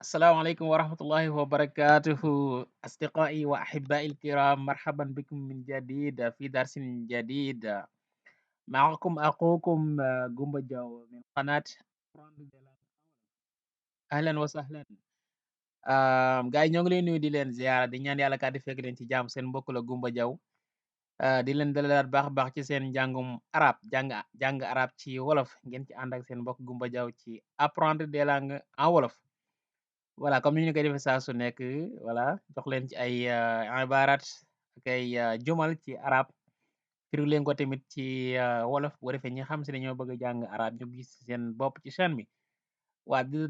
السلام عليكم ورحمة الله وبركاته أصدقائي وأحبائي الكرام، مرحبا بكم من جديد في درس جديد. معكم أخوكم جومبا جو من قناة. أهلا وسهلا. gars yi ñoo ngi leen nuyu di leen ziara di ñaan yàlla kat di fekk leen ci jàmm. Seen mbokk la Gumba Jaw di leen dalalaat baax a baax ci seen njàngum arab jàng arab ci wolof ngeen ci ànd ak seen mbokk Gumba Jaw ci apprendre des langues en wolof. Voilà, comme ni ñu koy defee saa su nekk, voilà, jox leen ci ay ibarat ak ay jumal ci arab firi leen ko tamit ci wolof bu ko defee ñi xam si ne ñoo bëgg a jàng arab ñu gis seen bopp ci chaîne bi. waa di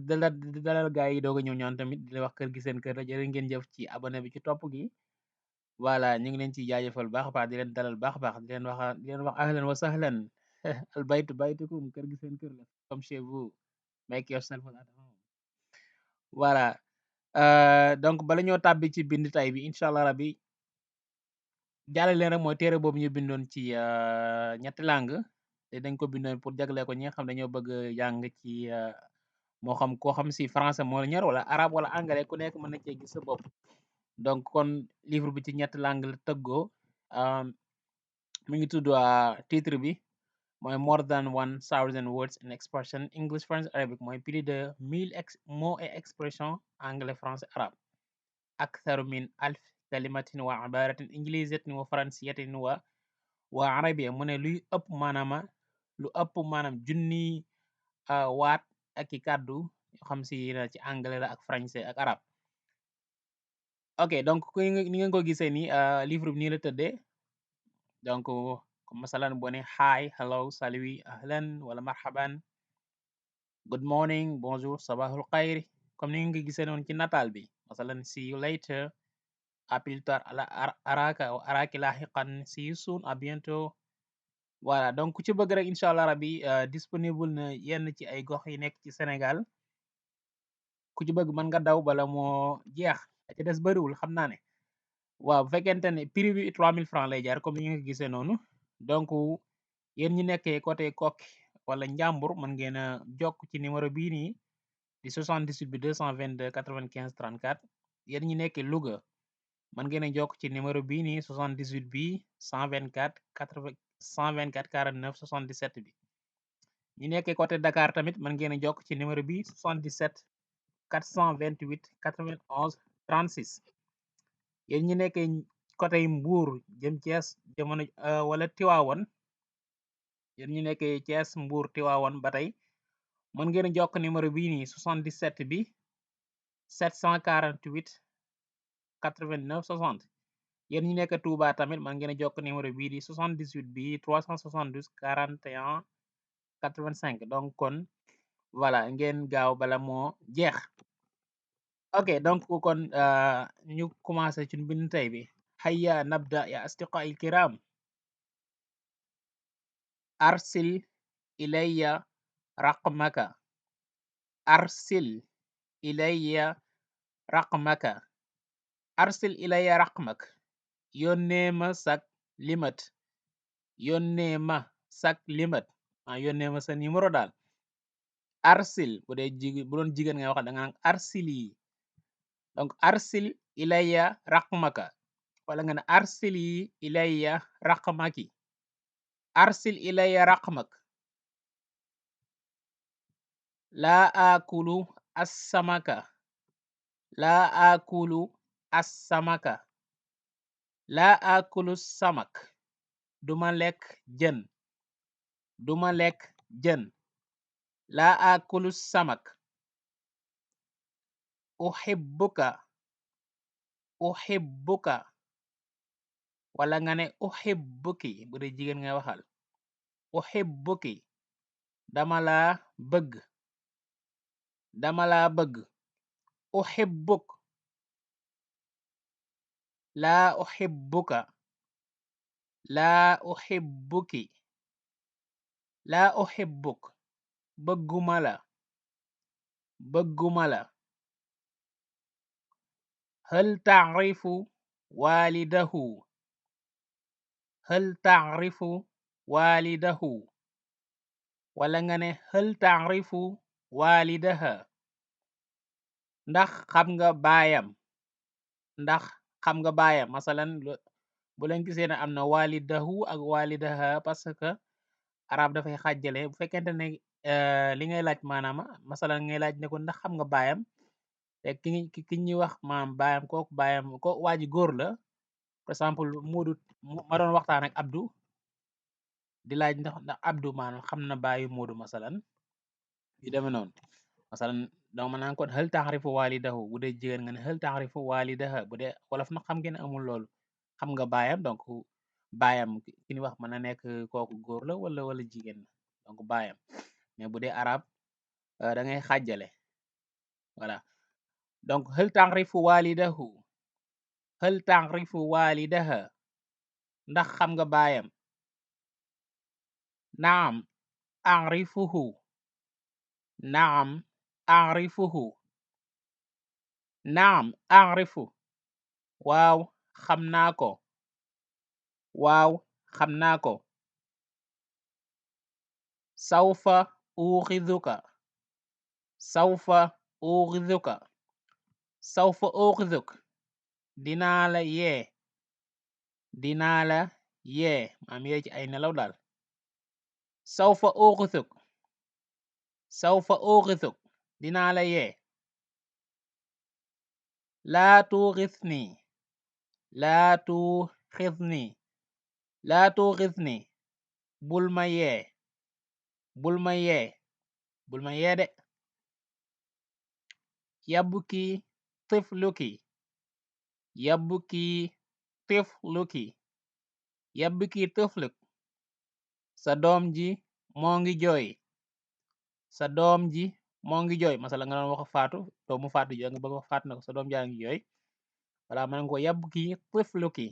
dalal gaa yi doog a ñëw ñoon tamit di leen wax kër gi seen kër la jërë ngeen jëf ci abonné bi ci topp gi. Voilà, ñu ngi leen ciy jaajëfal baax a baax di leen dalal baax a baax di leen wax ahlan wa sahlan al baytu baytukum kër gi seen kër la comme chez vous, make yourself at home. Voilà. Donc bala ñoo tàbbi ci bind tay bi incha allah rabbi jàllale leen rek mooy téere boobu ñu bindoon ci ñetti langue te dañ ko bindoon pour jagle ko ñi nga xam dañoo bëgg jàng ci moo xam koo xam si français moo la ñor wala arabe wala anglais ku nekk mën na cee gis sa bopp. Donc kon livre bi ci ñetti langue la tëggoo. Mi ngi tudd titre bi mooy more than 1000 words and expression English French Arabic mooy plus de 1000 mots et expressions anglais français arabe. أكثر من 1000 كلمة وعبارة إنجليزية وفرنسية وعربية mu ne luy ëpp maanaam junni waat ak i kàddu yoo xam si ci anglais la ak français ak arabe. Ok, donc ni ngeen ko gisee ni livre bi nii la tëddee. Donc comme masalan boo ne hi, hello, salut, ahlan wala marhaban, good morning, bonjour, sabahul khayr, comme ni ngeen ko gisee noonu ci nataal bi. Masalan see you later, à plus tard, araka ou araki lahiqan, see you soon, à bientôt. Voilà, donc ku ci bëgg rek incha allah rabbi disponible na yenn ci ay gox yi nekk ci Sénégal. Ku ci bëgg mën nga daw bala moo jeex ci des bëriwul xam naa ne. waaw bu fekkente ne prix bi 3000 francs lay jaar comme ni nga ko gisee noonu. Donc yéen ñi nekkee côté Kokki wala Njàmbur mën ngeen a jokk ci numéro bii nii di 78 bi 222 95 34. Yéen ñi nekkee Louga mën ngeen a jokk ci numéro bii nii 78 bi 124 49 77 bi. ñi nekkee côté Dakar tamit mën ngeen a jokk ci numéro bi 77 428 91 36. yéen ñi nekkee côté Mbour jëm Thiès jamono wala Tiwaawan, yéen ñi nekkee Thiès Mbour Tiwaawan ba tey mën ngeen a jokk numéro bii nii 77 bi 748 89 60. yéen ñi nekk Touba tamit man ngeen a jokk numéro bii di 78 bi 372 41 85. donc kon voilà ngeen gaaw bala moo jeex. ok, donc kon ñu commencé ci bind tey bi. hayya nabda ya asdiqai kiram. arsil ilayya raqmaka. arsil ilayya raqmaka. arsil ilayya raqmak. yónnee ma sak limat. yónnee ma sak limat. yónnee ma sa numéro daal. arsil bu doon jigéen ngay wax da nga naan arsili. donc arsil ilayya raqmaka wala nga ne arsili ilayya raqmaki. arsil ilayya raqmak. laa akulu assamaka. laa akulu assamaka. laa akulu samak. duma lekk jën. duma lekk jën. laa akulu samak. uhibbuka. uhibbuka wala nga ne uhibbuki bu dee jigéen ngay waxal. uhibbuki dama laa bëgg. dama laa bëgg. uhibbuk. laa uhibbuka. laa uhibbuki. laa uhibbuk bëgguma la. bëgguma la. hal ta'rifu walidahu. hal ta'rifu walidahu wala nga ne hal ta'rifu walidaha. ndax xam nga baayam ndax xam nga baayam masalan bu leen gisee ne am na walidahu ak walidaha parce que arab dafay xàjjale bu fekkente ne li ngay laaj maanaam masalan ngay laaj ne ko ndax xam nga baayam te ki ñuy wax maam baayam kooku baayam ko waa ji góor la par exemple Moodu ma doon waxtaan ak Abdou di laaj ndax Abdou maanaam xam na baayu Moodu masalan yu demee noonu masalan donc ma naan ko hal ta'rifu walidahu bu dee jigéen nga ne hal ta'rifu walidaha bu dee wolof nag xam ngeen ne amul loolu xam nga baayam donc baayam ki ñu wax mën na nekk kooku góor la wala jigéen la donc baayam mais bu dee arab da ngay xàjjale voilà donc hal ta'rifu walidahu hal ta'rifu walidaha ndax xam nga baayam naam a'rifuhu naam a'rifuhu naam a'rifu waaw xam naa ko waaw xam naa ko sawfa uxiduka sawfa uxiduka sawfa uxiduk dinaa la yee dinaa la yee maam yee ci ay nelaw daal sawfa uxiduk sawfa uxiduk dinaa la yee laa tuxisni laa tuxisni laa tuxisni bul ma yee bul ma yee bul ma yee de yabki tifluki yabki tifluki yabki tifluk sa doom ji moo ngi jooy sa doom ji moo ngi jooy masala nga doon wax faatu doomu faatu ji nga bëgg wax faatu na ko sa doom jaa ngi jooy wala mën nga ko yabki tifluki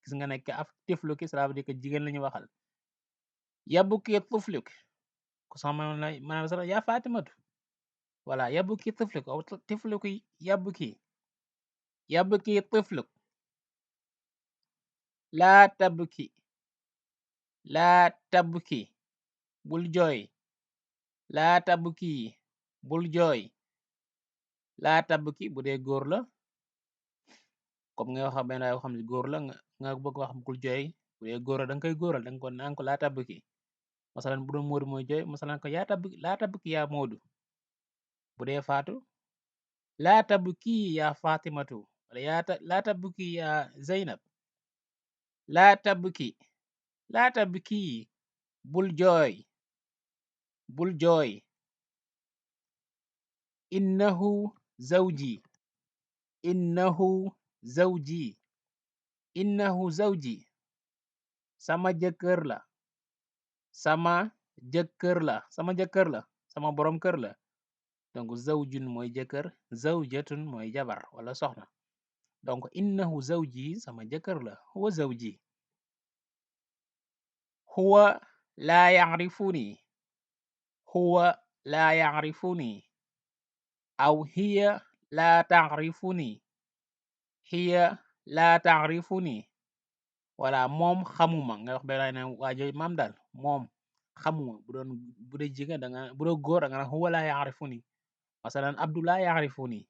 gis nga nekk af tifluki cela veut dire que jigéen la ñu waxal yabki tifluk ku sax maanaam sax yaa Fatimatu voilà yabki tifluk aw tifluki yabki tifluk laa tabki laa tabki bul jooy laa tabki bul jooy laa tabki bu dee góor la comme nga wax benn waay xam ne góor la nga bëgg wax bul jooy bu dee góor la da nga koy góoral da nga ko naan ko laa tabki masalan bu doon Moodu mooy jooy masalan ko yaa tabki laa tabki yaa Moodu bu dee faatu laa tabki yaa Fatimatu wala laa tabki yaa Zeynab laa tabki bul jooy bul jooy innahu zawji innahu zawji innahu zawji sama jëkkër la sama jëkkër la sama jëkkër la sama borom kër la donc zawjun mooy jëkkër zawjatun mooy jabar wala soxna donc innahu zawji sama jëkkër la huwa zawji huwa laa ya'rifuni huwa laa ya'rifuni aw hiya laa ta'rifuni hiya laa ta'rifuni voilà moom xamuma nga wax benn ne waajo maam daal moom xamuma bu dee jigéen da nga bu dee góor da nga ne huwa laa ya'rifuni masalan Abdu laa ya'rifuni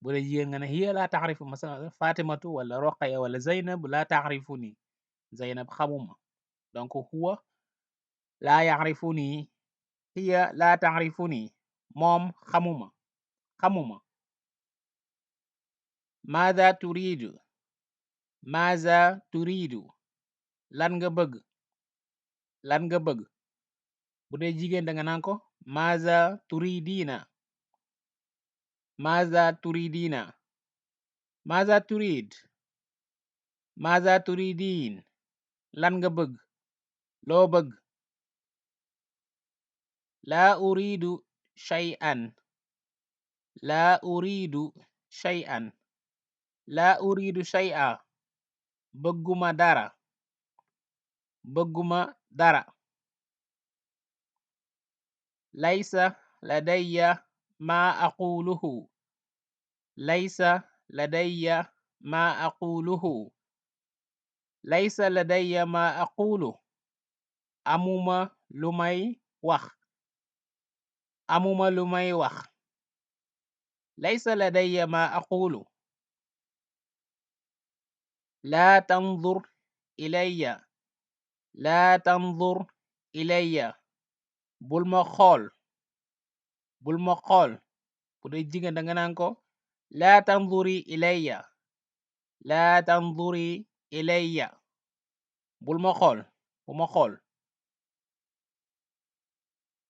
bu dee jigéen nga ne hiya laa ta'rifu masalan Fatimatu wala Roqaya wala Zeynab laa ta'rifuni Zeynab xamuma donc huwa laa ya'rifuni hiya laa ta'rifuni moom xamuma maza turidu lan nga bëgg bu dee jigéen da nga naan ko maza turidina maza turidin lan nga bëgg loo bëgg laa uridu shay'an laa uridu shay'a bëgguma dara laysa ladayya ma aquluhu laysa ladayya ma aqulu amuma lu may wax laysa ladayya ma aqulu laa tanzur ilayya laa tanzur ilayya bul ma xool bul ma xool bu dee jigéen da nga naan ko laa tanzuri ilayya laa tanzuri ilayya bul ma xool bu ma xool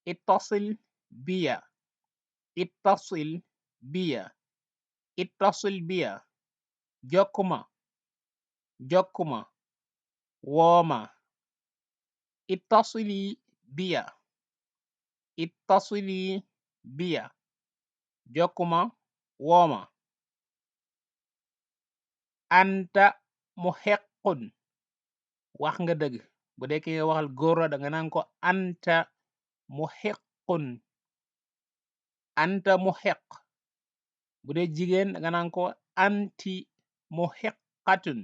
ittasil biya ittasil biya ittasil biya jokkuma jokkuma wooma ittasili biya ittasili biya jokkuma wooma anta muhiqqun wax nga dëgg bu dee ki nga waxal góor la da nga naan ko anta muhiqqun anta muhiq bu dee jigéen da nga naan ko anti muhiqqatun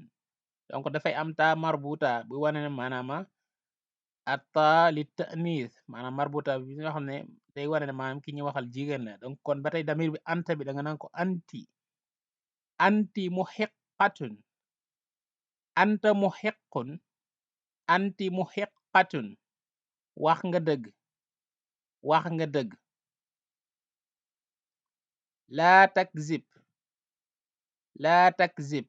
donc dafay am taa marbuta bu wane ne maanaama atta li ta'nis maanaam marbuta bi nga xam ne day wane ne maanaam ki ñu waxal jigéen la donc kon ba tey damir bi anta bi da nga naan ko anti anti muhiqqatun anta muhiqqun anti muhiqqatun wax nga dëgg wax nga dëgg laa takzib laa takzib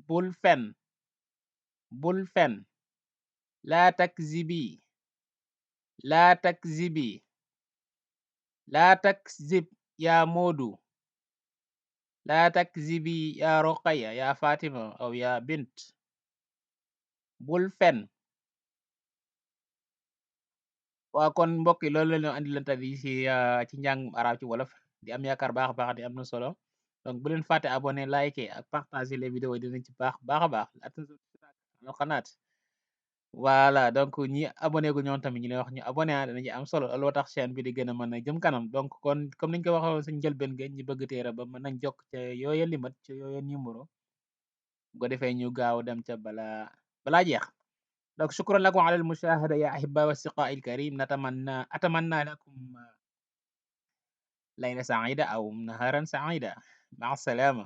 bul fen bul fen laa takzibi laa takzibi laa takzib yaa moodu laa takzibi yaa roqaya yaa fatima aw yaa bint bul fen waa kon mbokk yi loolu la ñu andi leen tey ci njàngum arab ci wolof di am yaakaar baax a baax di am na solo donc bu leen fàtte abonné like ak partager les vidéos yi dinañ ci baax a baax al qanaat voilà donc ñi abonné gu ñoon tamit ñu leen wax ñu abonné dana ci am solo looloo tax chaîne bi di gën a mën a jëm kanam donc kon comme niñ ko waxee woon suñ njëlbeen ga ñi bëgg téere ba mën nañ jokk ca yooya limat ca yooya numéro bu ko defee ñu gaaw dem ca balaa jeex donc shukran lakum ala al mushahada ya ahibba wa siqaa il karim atamanna lakum layla saida aw naharan saida maa salama